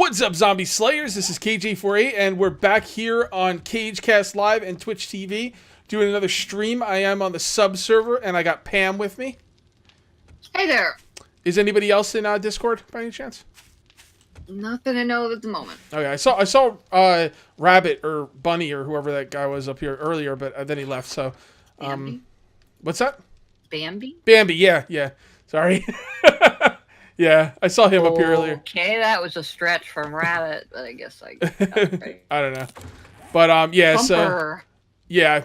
What's up, Zombie Slayers? This is Kage848, and we're back here on Cagecast Live and Twitch TV doing another stream. I am on the sub server, and I got Pam with me. Hey there. Is anybody else in Discord by any chance? Nothing to know at the moment. Okay, I saw Rabbit or Bunny or whoever that guy was up here earlier, but then he left. So, Bambi? What's that? Bambi? Bambi, yeah. Sorry. Yeah, I saw him up here earlier. Okay, that was a stretch from Rabbit, but I guess okay. I don't know. But yeah, Bumper. so yeah,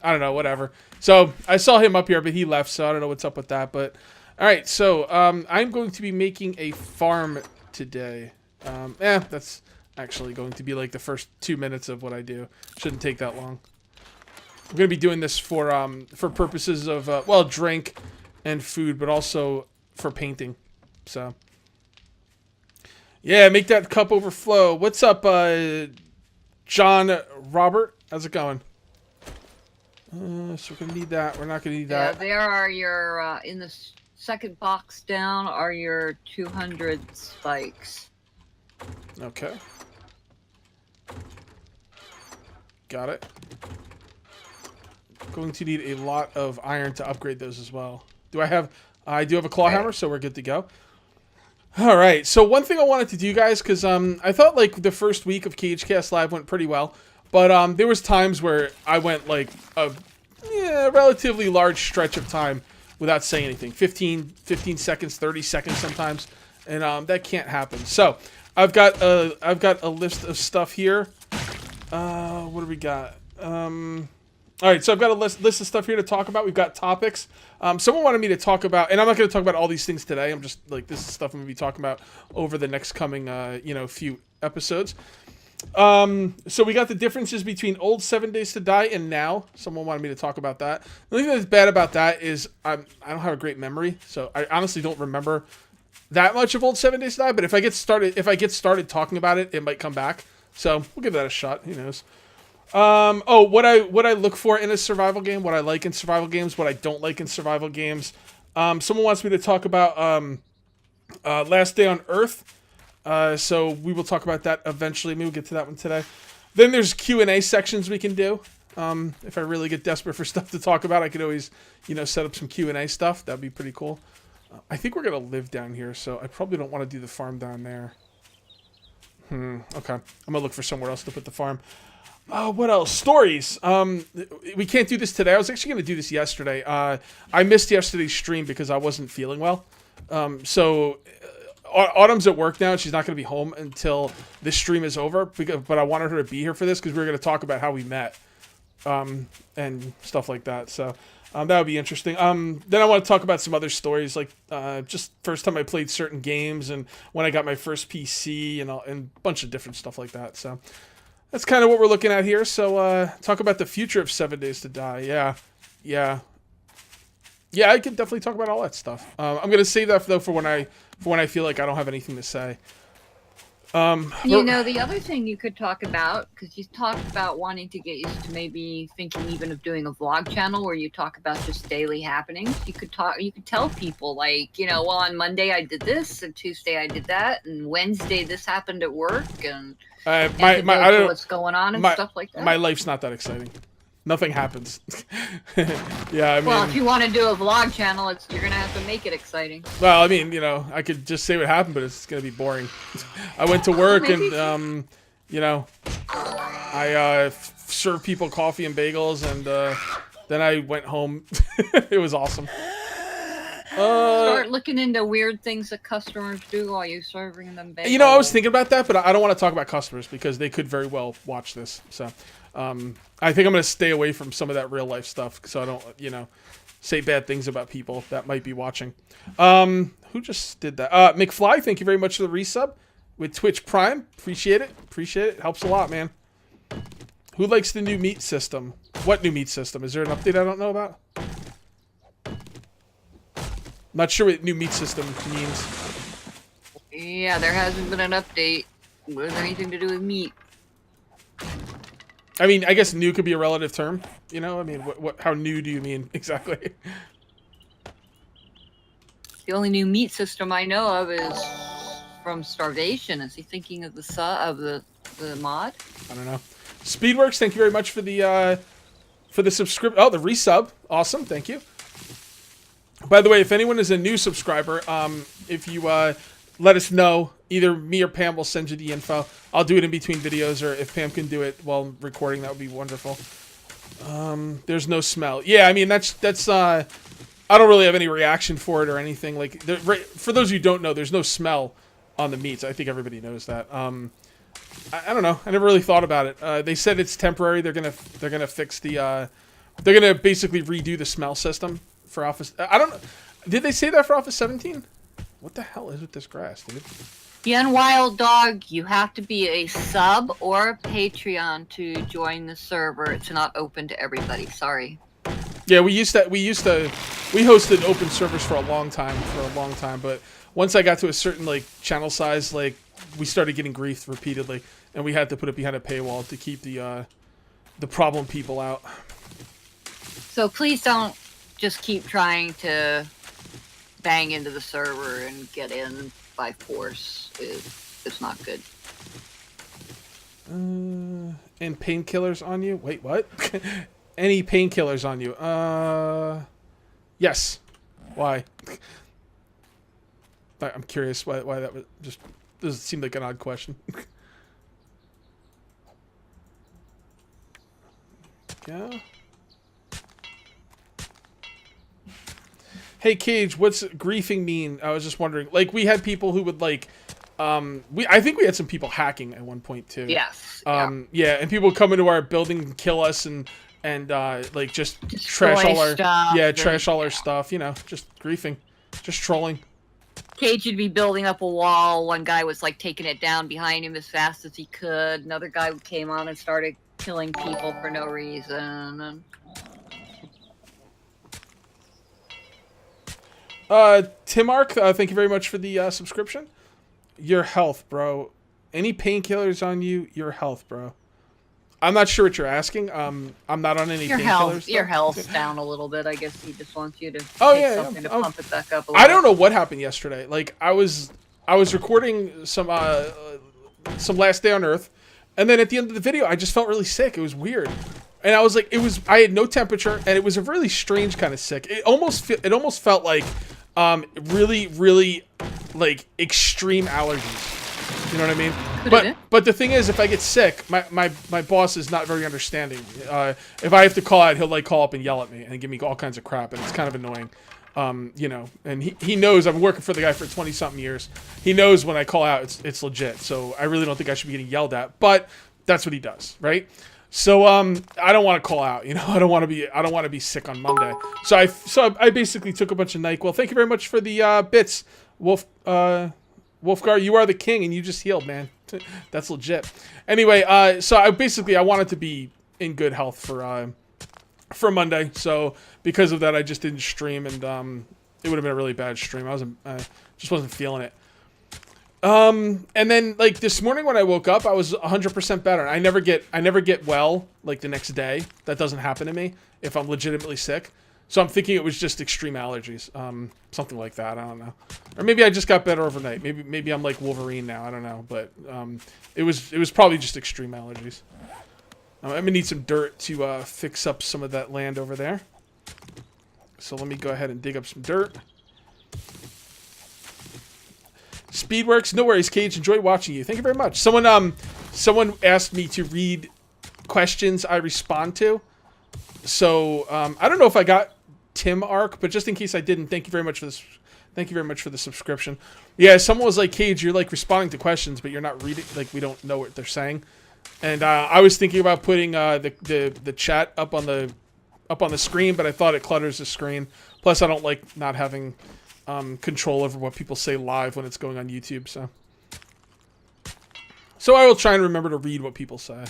I don't know, whatever. So I saw him up here, but he left, so I don't know what's up with that. But all right, so I'm going to be making a farm today. That's actually going to be like the first 2 minutes of what I do. Shouldn't take that long. I'm going to be doing this for purposes of well, drink and food, but also for painting. So, yeah, make that cup overflow. What's up, John Robert? How's it going? So we're going to need that. We're not going to need that. Yeah, there are your, in the second box down are your 200 spikes. Okay. Got it. Going to need a lot of iron to upgrade those as well. I do have a claw hammer, so we're good to go. All right, so one thing I wanted to do, guys, because I thought like the first week of Cagecast Live went pretty well, but there was times where I went like a relatively large stretch of time without saying anything, 15 seconds, 30 seconds sometimes, and that can't happen. So I've got a list of stuff here. What do we got? All right, so I've got a list of stuff here to talk about. We've got topics. Someone wanted me to talk about, and I'm not going to talk about all these things today. I'm just like, this is stuff I'm going to be talking about over the next coming, few episodes. So we got the differences between old 7 Days to Die and now. Someone wanted me to talk about that. The only thing that's bad about that is I don't have a great memory, so I honestly don't remember that much of old 7 Days to Die. But if I get started talking about it, it might come back. So we'll give that a shot. Who knows? What I look for in a survival game, what I like in survival games, what I don't like in survival games. Someone wants me to talk about Last Day on Earth. So we will talk about that eventually. Maybe we'll get to that one today. Then there's Q&A sections we can do. If I really get desperate for stuff to talk about, I could always, set up some Q&A stuff. That'd be pretty cool. I think we're going to live down here, so I probably don't want to do the farm down there. Okay. I'm going to look for somewhere else to put the farm. What else? Stories. We can't do this today. I was actually going to do this yesterday. I missed yesterday's stream because I wasn't feeling well. So Autumn's at work now, and she's not going to be home until this stream is over. But I wanted her to be here for this because we were going to talk about how we met, and stuff like that. So that would be interesting. Then I want to talk about some other stories, like just first time I played certain games and when I got my first PC and a bunch of different stuff like that. So. That's kind of what we're looking at here. So, talk about the future of 7 Days to Die. Yeah, I can definitely talk about all that stuff. I'm gonna save that though for when I feel like I don't have anything to say. The other thing you could talk about, because you talked about wanting to get used to maybe thinking even of doing a vlog channel where you talk about just daily happenings. You could tell people like, well, on Monday I did this, and Tuesday I did that, and Wednesday this happened at work, and I don't know what's going on and stuff like that. My life's not that exciting. Nothing happens. Yeah, I mean. Well, if you want to do a vlog channel, you're gonna have to make it exciting. Well, I mean, I could just say what happened, but it's gonna be boring. I went to work and, I served people coffee and bagels, and then I went home. It was awesome. Start looking into weird things that customers do while you're serving them bagels. I was thinking about that, but I don't want to talk about customers because they could very well watch this. So, I think I'm going to stay away from some of that real life stuff so I don't, say bad things about people that might be watching. Who just did that? McFly, thank you very much for the resub with Twitch Prime. Appreciate it. Helps a lot, man. Who likes the new meat system? What new meat system? Is there an update I don't know about? Not sure what new meat system means. Yeah, there hasn't been an update with anything to do with meat. I mean, I guess new could be a relative term. I mean, how new do you mean exactly? The only new meat system I know of is from starvation? Is he thinking of the mod? I don't know. Speedworks, thank you very much for the subscription. Oh, the resub. Awesome. Thank you. By the way, if anyone is a new subscriber, if you let us know, either me or Pam will send you the info. I'll do it in between videos, or if Pam can do it while recording, that would be wonderful. There's no smell. Yeah, I mean, that's I don't really have any reaction for it or anything. Like, for those who don't know, there's no smell on the meats. I think everybody knows that. I don't know. I never really thought about it. They said it's temporary. They're gonna fix the. They're gonna basically redo the smell system for Office. I don't know. Did they say that for Office 17? What the hell is with this grass, dude? Yen Wild Dog, you have to be a sub or a Patreon to join the server. It's not open to everybody. Sorry. Yeah, we hosted open servers for a long time, but once I got to a certain like channel size, like we started getting griefed repeatedly, and we had to put it behind a paywall to keep the problem people out. So please don't just keep trying to bang into the server and get in by force. It's not good. And painkillers on you? Wait, what? Any painkillers on you? Yes. Why? I'm curious why that was just doesn't seem like an odd question. Yeah. Hey Cage, what's griefing mean? I was just wondering. Like, we had people who would like, I think we had some people hacking at one point too. Yes. Yeah, and people would come into our building and kill us and like just trash all our trash all our stuff. You know, just griefing, just trolling. Cage would be building up a wall. One guy was like taking it down behind him as fast as he could. Another guy came on and started killing people for no reason. Timark, thank you very much for the subscription. Your health, bro. Any painkillers on you? Your health, bro. I'm not sure what you're asking. I'm not on any painkillers. Your health's down a little bit. I guess he just wants you to take something to pump it back up a little. I don't know what happened yesterday. Like I was recording some Last Day on Earth, and then at the end of the video, I just felt really sick. It was weird. And I was like, I had no temperature, and it was a really strange kind of sick. It almost felt like really, really like extreme allergies. You know what I mean? But the thing is, if I get sick, my boss is not very understanding. If I have to call out, he'll like call up and yell at me and give me all kinds of crap, and it's kind of annoying. You know, and he knows I've been working for the guy for 20-something years. He knows when I call out, it's legit. So I really don't think I should be getting yelled at, but that's what he does, right? So I don't want to call out, you know. I don't want to be sick on Monday. So I basically took a bunch of NyQuil. Thank you very much for the bits, Wolfgar. You are the king, and you just healed, man. That's legit. Anyway, so I wanted to be in good health for Monday. So because of that, I just didn't stream, and it would have been a really bad stream. I just wasn't feeling it. And then like this morning when I woke up, I was 100% better. I never get well like the next day. That doesn't happen to me if I'm legitimately sick. So I'm thinking it was just extreme allergies, something like that. I don't know, or maybe I just got better overnight. Maybe I'm like Wolverine now. I don't know, but it was probably just extreme allergies. I'm gonna need some dirt to fix up some of that land over there. So let me go ahead and dig up some dirt. Speedworks, no worries, Cage. Enjoy watching you. Thank you very much. Someone asked me to read questions I respond to. So I don't know if I got Tim Arc, but just in case I didn't, thank you very much for this. Thank you very much for the subscription. Yeah, someone was like, Cage, you're like responding to questions, but you're not reading. Like we don't know what they're saying. And I was thinking about putting the chat up on the screen, but I thought it clutters the screen. Plus, I don't like not having control over what people say live when it's going on YouTube. So I will try and remember to read what people say.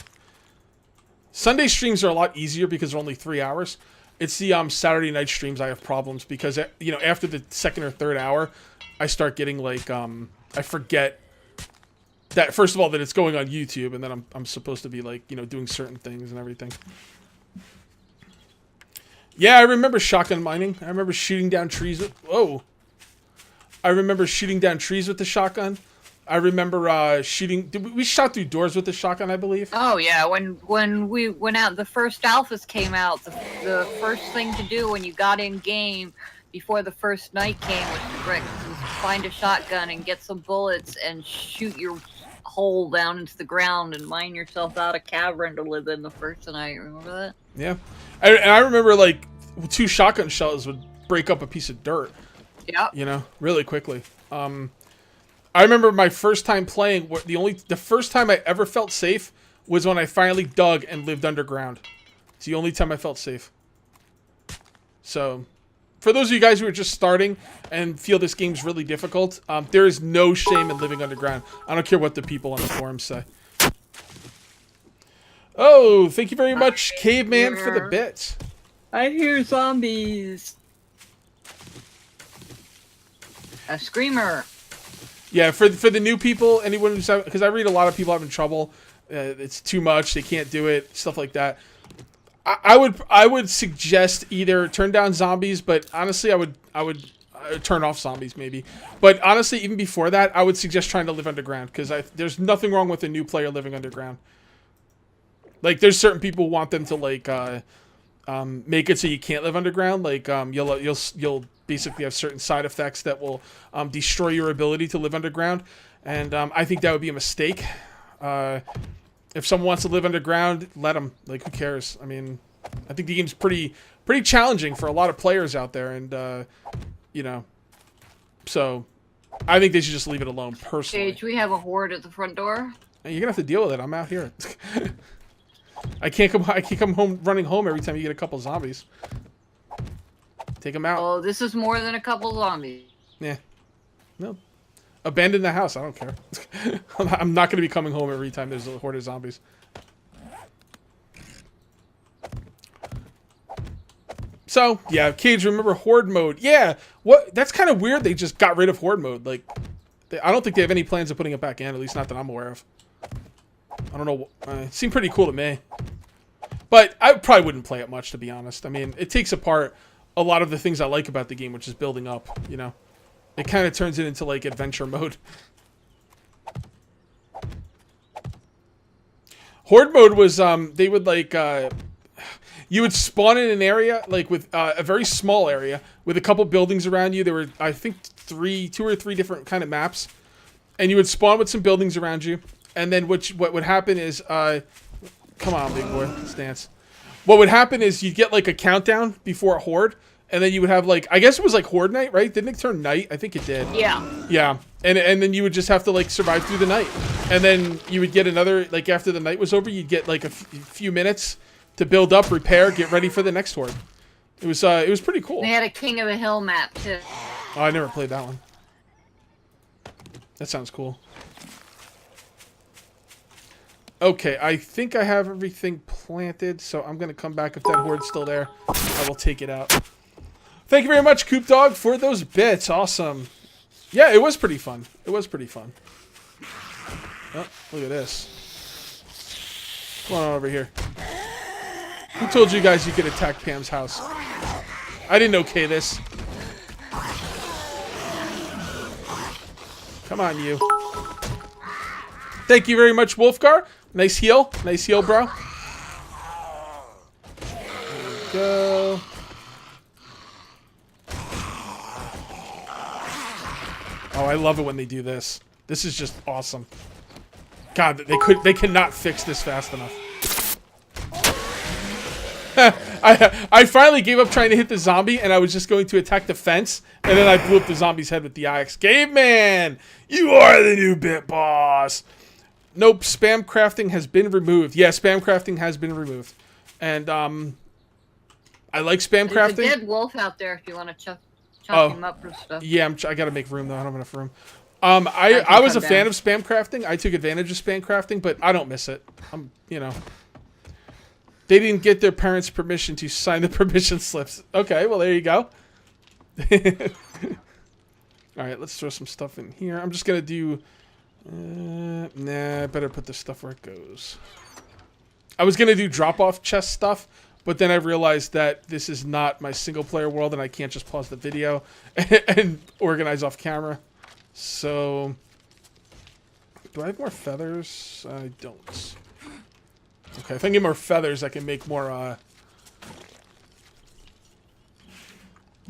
Sunday streams are a lot easier because they're only 3 hours. It's the Saturday night streams I have problems because, you know, after the second or third hour, I start getting like I forget that first of all that it's going on YouTube, and then I'm supposed to be like, you know, doing certain things and everything. Yeah, I remember shotgun mining. I remember shooting down trees. I remember shooting down trees with the shotgun. I remember shooting. We shot through doors with the shotgun, I believe. Oh yeah, when we went out, the first alphas came out. The first thing to do when you got in game before the first night came was to find a shotgun and get some bullets and shoot your hole down into the ground and mine yourself out a cavern to live in the first night. Remember that? Yeah, and I remember like 2 shotgun shells would break up a piece of dirt. Yeah. You know, really quickly. I remember my first time playing. The first time I ever felt safe was when I finally dug and lived underground. It's the only time I felt safe. So, for those of you guys who are just starting and feel this game's really difficult, there is no shame in living underground. I don't care what the people on the forums say. Oh, thank you very much, Caveman, for the bit. I hear zombies. A screamer. Yeah, for the new people, anyone who's because I read a lot of people having trouble. It's too much. They can't do it. Stuff like that. I would suggest either turn down zombies, but honestly, I would turn off zombies maybe. But honestly, even before that, I would suggest trying to live underground because there's nothing wrong with a new player living underground. Like there's certain people who want them to like make it so you can't live underground. Like you'll basically have certain side effects that will destroy your ability to live underground, and I think that would be a mistake. If someone wants to live underground, let them. Like, who cares? I mean, I think the game's pretty challenging for a lot of players out there, and you know, so I think they should just leave it alone. Personally, Kage, we have a horde at the front door. and you're gonna have to deal with it. I'm out here. I can't come home running home every time you get a couple zombies. Take them out. Oh, this is more than a couple zombies. Yeah. No. Abandon the house. I don't care. I'm not going to be coming home every time there's a horde of zombies. So, yeah, Kage, remember horde mode. Yeah. What? That's kind of weird they just got rid of horde mode. Like, I don't think they have any plans of putting it back in, at least not that I'm aware of. I don't know. It seemed pretty cool to me. But I probably wouldn't play it much, to be honest. I mean, it takes apart a lot of the things I like about the game, which is building up, you know. It kind of turns it into, like, adventure mode. Horde mode was, they would, like, you would spawn in an area, like, with a very small area, with a couple buildings around you. There were, I think, 2 or 3 different kind of maps. And you would spawn with some buildings around you. And then what would happen is, come on, big boy, let's dance. What would happen is you'd get, like, a countdown before a horde. And then you would have, like, I guess it was, like, horde night, right? Didn't it turn night? I think it did. Yeah. Yeah. And then you would just have to, like, survive through the night. And then you would get another, like, after the night was over, you'd get, like, a few minutes to build up, repair, get ready for the next horde. It was pretty cool. They had a King of a Hill map, too. Oh, I never played that one. That sounds cool. Okay, I think I have everything planted, so I'm going to come back. If that horde's still there, I will take it out. Thank you very much, Coop Dog, for those bits. Awesome. Yeah, it was pretty fun. It was pretty fun. Oh, look at this. Come on over here. Who told you guys you could attack Pam's house? I didn't okay this. Come on, you. Thank you very much, Wolfgar. Nice heal. Nice heal, bro. There we go. Oh, I love it when they do this. This is just awesome. God, they cannot fix this fast enough. I finally gave up trying to hit the zombie, and I was just going to attack the fence, and then I blew up the zombie's head with the axe. Caveman, you are the new bit boss. Nope, spam crafting has been removed. Yeah, spam crafting has been removed, and I like spam crafting. There's a dead wolf out there if you want to chop him up for stuff. Yeah, I gotta make room though. I don't have enough room. I was a fan of spam crafting. I took advantage of spam crafting, but I don't miss it. You know, they didn't get their parents' permission to sign the permission slips. Okay, well there you go. All right, let's throw some stuff in here. I'm just gonna do. Nah, I better put this stuff where it goes. I was gonna do drop-off chest stuff, but then I realized that this is not my single-player world, and I can't just pause the video and organize off camera. So, Do I have more feathers? I don't. Okay, if I get more feathers, I can make more,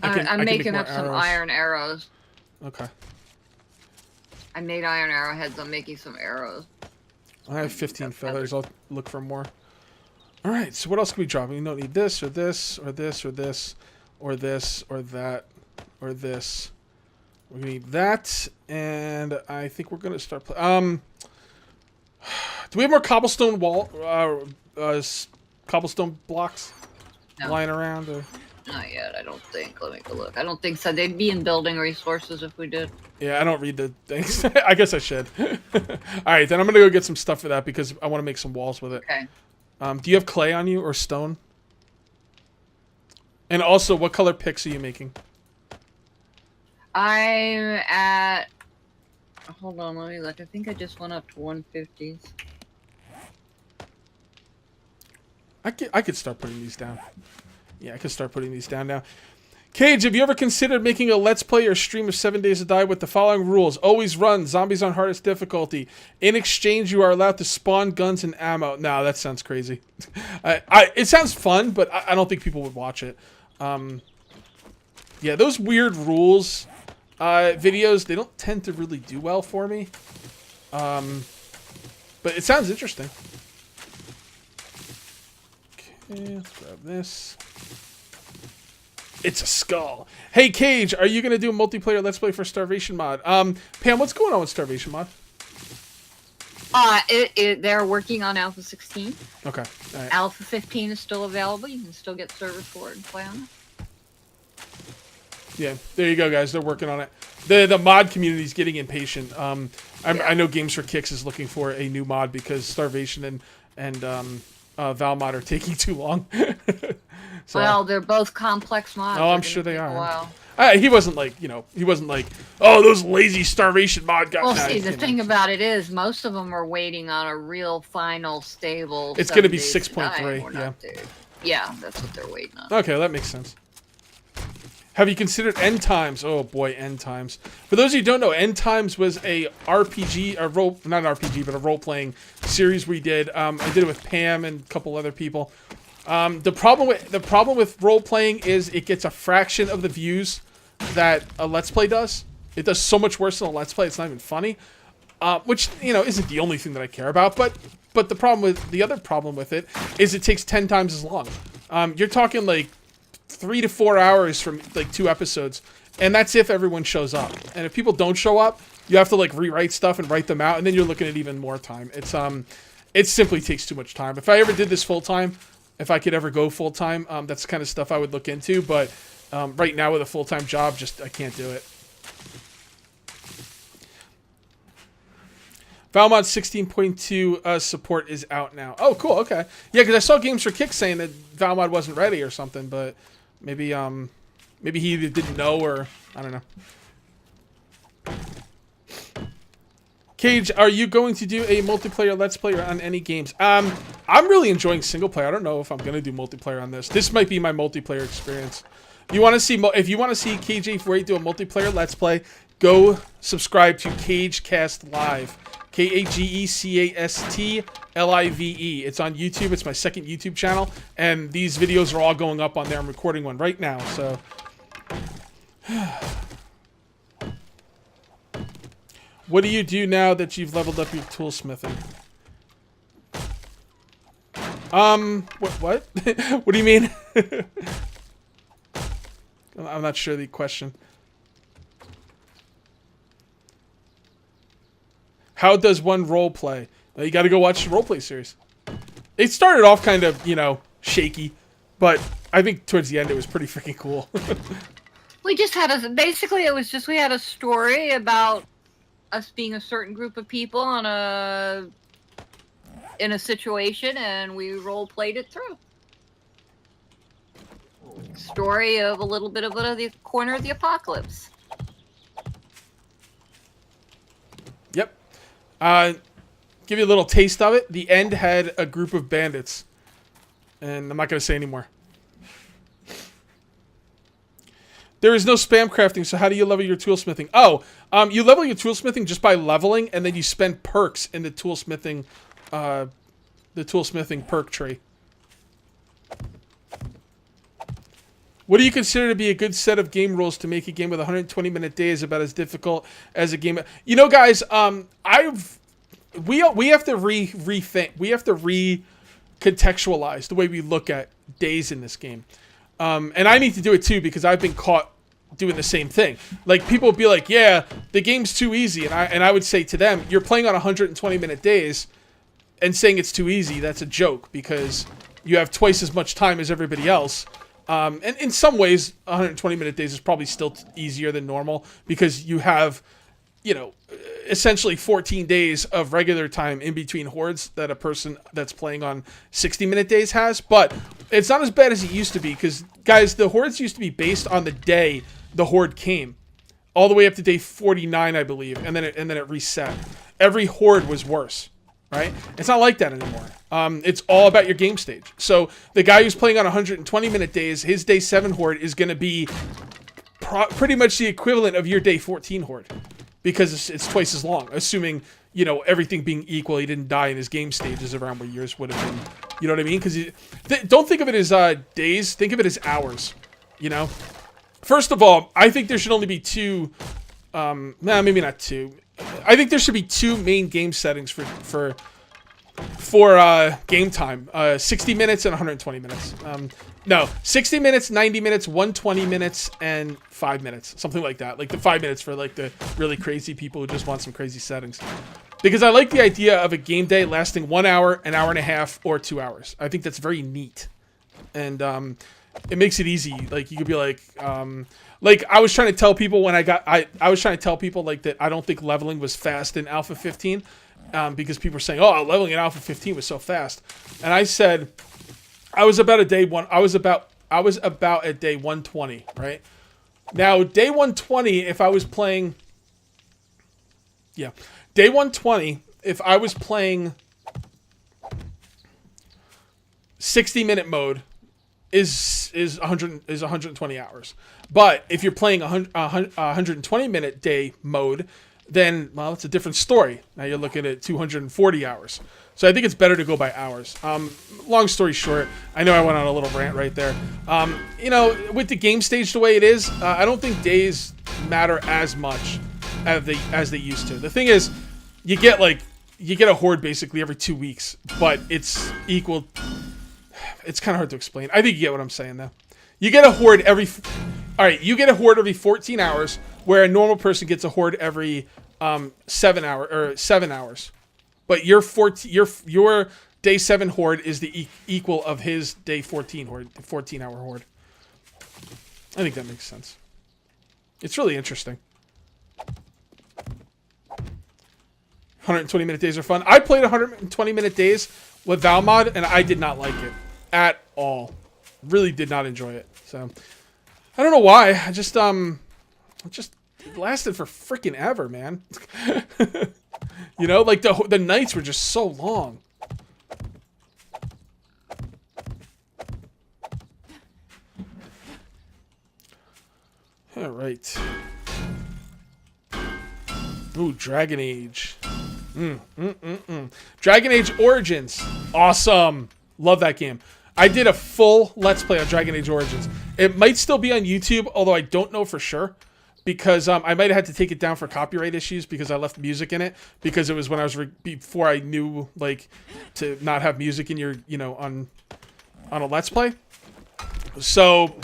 I'm making up some arrows. iron arrows. Okay. I made iron arrowheads. I'm making some arrows. I have 15 feathers. I'll look for more. All right, so what else can we drop? We don't need this or this or this or this or this or that or this. We're gonna need that, and I think we're gonna start. Do we have more cobblestone cobblestone blocks lying around? Or? Not yet, I don't think. Let me go look. I don't think so. They'd be in building resources if we did. Yeah, I don't read the things. I guess I should. All right, then I'm gonna go get some stuff for that because I want to make some walls with it. Okay. Do you have clay on you or stone? And also, what color picks are you making? I'm at... Hold on, let me look. I think I just went up to 150s. I could start putting these down. Yeah, I could start putting these down now. Kage, have you ever considered making a Let's Play or stream of 7 Days to Die with the following rules? Always run, zombies on hardest difficulty. In exchange, you are allowed to spawn guns and ammo. No, that sounds crazy. It sounds fun, but I don't think people would watch it. Yeah, those weird rules videos, they don't tend to really do well for me. But it sounds interesting. Okay, let's grab this. It's a skull. Hey, Kage, are you going to do a multiplayer Let's Play for Starvation Mod? Pam, what's going on with Starvation Mod? They're working on Alpha 16. Okay. All right. Alpha 15 is still available. You can still get servers for it and play on it. Yeah, there you go, guys. They're working on it. The mod community is getting impatient. I know Games for Kicks is looking for a new mod because Starvation and Valmod are taking too long. So, well, they're both complex mods. Oh, I'm sure they are. Wow. He wasn't like, oh, those lazy Starvation mod guys. Well, see, the thing about it is, most of them are waiting on a real final stable. It's going to be 6.3. Yeah. Yeah, that's what they're waiting on. Okay, that makes sense. Have you considered End Times? Oh boy, End Times. For those of you who don't know, End Times was a RPG, not an RPG, but a role-playing series we did. I did it with Pam and a couple other people. The problem with role-playing is it gets a fraction of the views that a Let's Play does. It does so much worse than a Let's Play, it's not even funny. Which, isn't the only thing that I care about, but the other problem with it is it takes 10 times as long. You're talking like 3 to 4 hours from like 2 episodes, and that's if everyone shows up. And if people don't show up, you have to like rewrite stuff and write them out, and then you're looking at even more time. It simply takes too much time. If I ever did this full time, if I could ever go full time, that's the kind of stuff I would look into. But right now with a full-time job, I can't do it. Valmod 16.2 support is out now. Oh, cool. Okay. Yeah, because I saw Games for Kicks saying that Valmod wasn't ready or something, but maybe he either didn't know or I don't know. Kage, are you going to do a multiplayer Let's Play on any games? I'm really enjoying single player. I don't know if I'm going to do multiplayer on this. This might be my multiplayer experience. If you want to see Kage848 do a multiplayer Let's Play, go subscribe to Kagecast Live. Kagecast Live. It's on YouTube. It's my second YouTube channel, and these videos are all going up on there. I'm recording one right now, so. What do you do now that you've leveled up your toolsmithing? What? What do you mean? I'm not sure the question. How does one role play? You got to go watch the roleplay series. It started off kind of, shaky, but I think towards the end it was pretty freaking cool. We just had we had a story about us being a certain group of people in a situation, and we role played it through. Story of a little bit of the corner of the apocalypse. Yep. Give you a little taste of it. The end had a group of bandits, and I'm not going to say anymore. There is no spam crafting, so how do you level your toolsmithing? Oh, you level your toolsmithing just by leveling, and then you spend perks in the toolsmithing perk tree. What do you consider to be a good set of game rules to make a game with 120-minute days about as difficult as a game? You know, guys, we have to rethink. We have to recontextualize the way we look at days in this game. And I need to do it too because I've been caught doing the same thing. Like, people would be like, yeah, the game's too easy. And I would say to them, you're playing on 120-minute days and saying it's too easy, that's a joke because you have twice as much time as everybody else. And in some ways, 120-minute days is probably still easier than normal because you have, you know, essentially 14 days of regular time in between hordes that a person that's playing on 60-minute days has. But it's not as bad as it used to be because, guys, the hordes used to be based on the day the horde came, all the way up to day 49, I believe, and then it reset. Every horde was worse. Right? It's not like that anymore. It's all about your game stage. So the guy who's playing on 120-minute days, his day 7 horde is going to be pretty much the equivalent of your day 14 horde because it's twice as long, assuming, you know, everything being equal, he didn't die in his game stages around where yours would have been. You know what I mean? Because don't think of it as days. Think of it as hours. You know? First of all, I think there should only be two... maybe not two. I think there should be two main game settings for game time. 60 minutes and 120 minutes. No, 60 minutes, 90 minutes, 120 minutes, and 5 minutes. Something like that. Like the 5 minutes for like the really crazy people who just want some crazy settings. Because I like the idea of a game day lasting 1 hour, an hour and a half, or 2 hours. I think that's very neat. And it makes it easy. Like you could be like I was trying to tell people when I was trying to tell people like that I don't think leveling was fast in Alpha 15 because people were saying, oh, leveling in Alpha 15 was so fast. And I said I was about at day 120, right? Now, day 120 if I was playing day 120 if I was playing 60-minute mode is 120 hours. But if you're playing a 120-minute day mode, then, well, it's a different story. Now you're looking at 240 hours. So I think it's better to go by hours. Long story short, I know I went on a little rant right there. You know, with the game stage the way it is, I don't think days matter as much as they used to. The thing is, you get a horde basically every 2 weeks, but it's equal. It's kind of hard to explain. I think you get what I'm saying, though. You get a horde every 14 hours, where a normal person gets a horde every 7 hours. But your day 7 horde is the equal of his day 14 horde, 14-hour horde. I think that makes sense. It's really interesting. 120-minute days are fun. I played 120-minute days with Valmod, and I did not like it at all. Really did not enjoy it. So I don't know why. I just it lasted for freaking ever, man. You know, like the nights were just so long. All right. Ooh, Dragon Age. Dragon Age Origins. Awesome. Love that game. I did a full Let's Play on Dragon Age Origins. It might still be on YouTube, although I don't know for sure. Because I might have had to take it down for copyright issues because I left music in it. Because it was when I was before I knew like to not have music in your on a Let's Play. So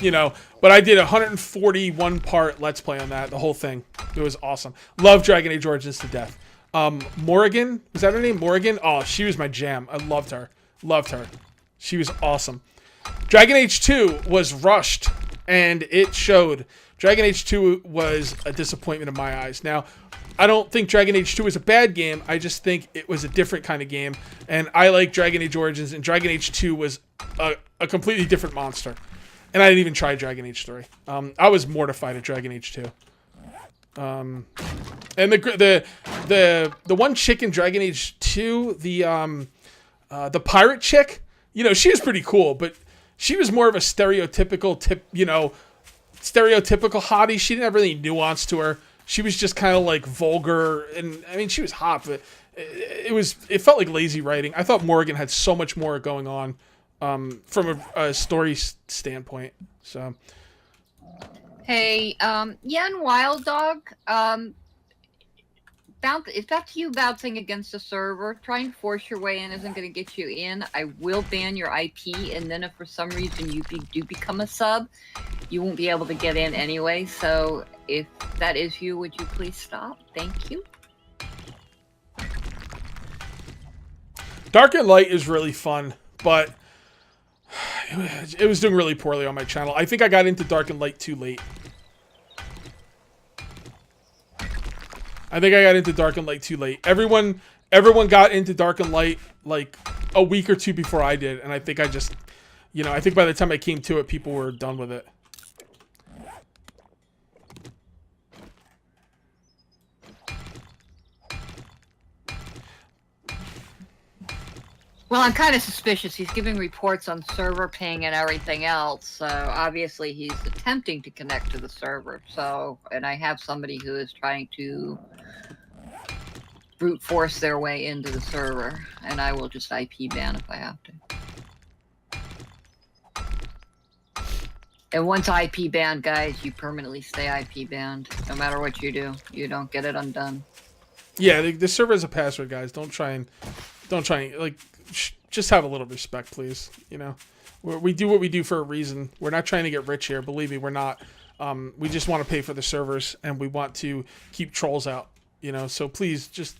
but I did a 141 part Let's Play on that, the whole thing. It was awesome. Love Dragon Age Origins to death. Morrigan, was that her name? Morrigan? Oh, she was my jam. I loved her. She was awesome. Dragon Age 2 was rushed, and it showed. Dragon Age 2 was a disappointment in my eyes. Now, I don't think Dragon Age 2 is a bad game. I just think it was a different kind of game. And I like Dragon Age Origins, and Dragon Age 2 was a completely different monster. And I didn't even try Dragon Age 3. I was mortified at Dragon Age 2. And the one chick in Dragon Age 2, the pirate chick, she was pretty cool, but she was more of a stereotypical stereotypical hottie. She didn't have any nuance to her. She was just kind of like vulgar, and I mean, she was hot, but it felt like lazy writing. I thought Morgan had so much more going on from a story standpoint. So, hey, yeah, and Wild Dog, if that's you bouncing against a server, trying to force your way in isn't going to get you in. I will ban your IP, and then if for some reason you do become a sub, you won't be able to get in anyway. So if that is you, would you please stop? Thank you. Dark and Light is really fun, but it was doing really poorly on my channel. I think I got into Dark and Light too late. Everyone got into Dark and Light like a week or two before I did, and I think I just, I think by the time I came to it, people were done with it. Well, I'm kind of suspicious. He's giving reports on server ping and everything else, so obviously he's attempting to connect to the server. So, and I have somebody who is trying to brute force their way into the server, and I will just IP ban if I have to. And once IP banned, guys, you permanently stay IP banned. No matter what you do, you don't get it undone. Yeah, the server has a password, guys. Don't try and like. Just have a little respect, please. We do what we do for a reason. We're not trying to get rich here. Believe me, we're not. We just want to pay for the servers, and we want to keep trolls out. So please, just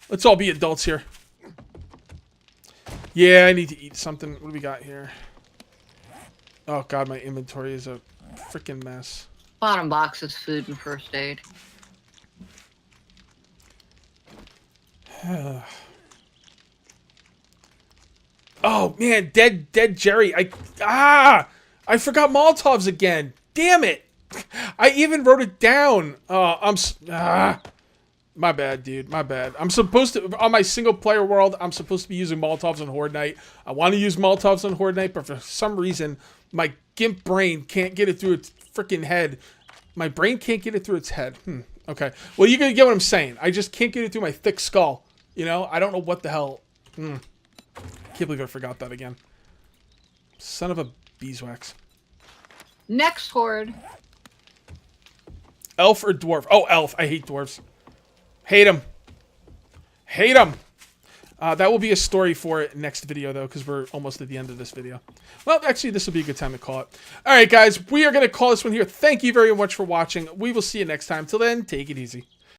let's all be adults here. Yeah, I need to eat something. What do we got here? Oh God, my inventory is a freaking mess. Bottom box is food and first aid. Oh man, dead Jerry. I forgot Molotovs again. Damn it. I even wrote it down. My bad, dude. My bad. I'm supposed to, on my single player world, I'm supposed to be using Molotovs on Horde Night. I want to use Molotovs on Horde Night, but for some reason, my gimp brain can't get it through its freaking head. My brain can't get it through its head. Okay. Well, you're going to get what I'm saying. I just can't get it through my thick skull. I don't know what the hell. Can't believe I forgot that again. Son of a beeswax. Next horde. Elf or dwarf? Oh, elf. I hate dwarves. Hate them. Hate them. That will be a story for next video, though, because we're almost at the end of this video. Well, actually, this will be a good time to call it. All right, guys. We are going to call this one here. Thank you very much for watching. We will see you next time. Till then, take it easy.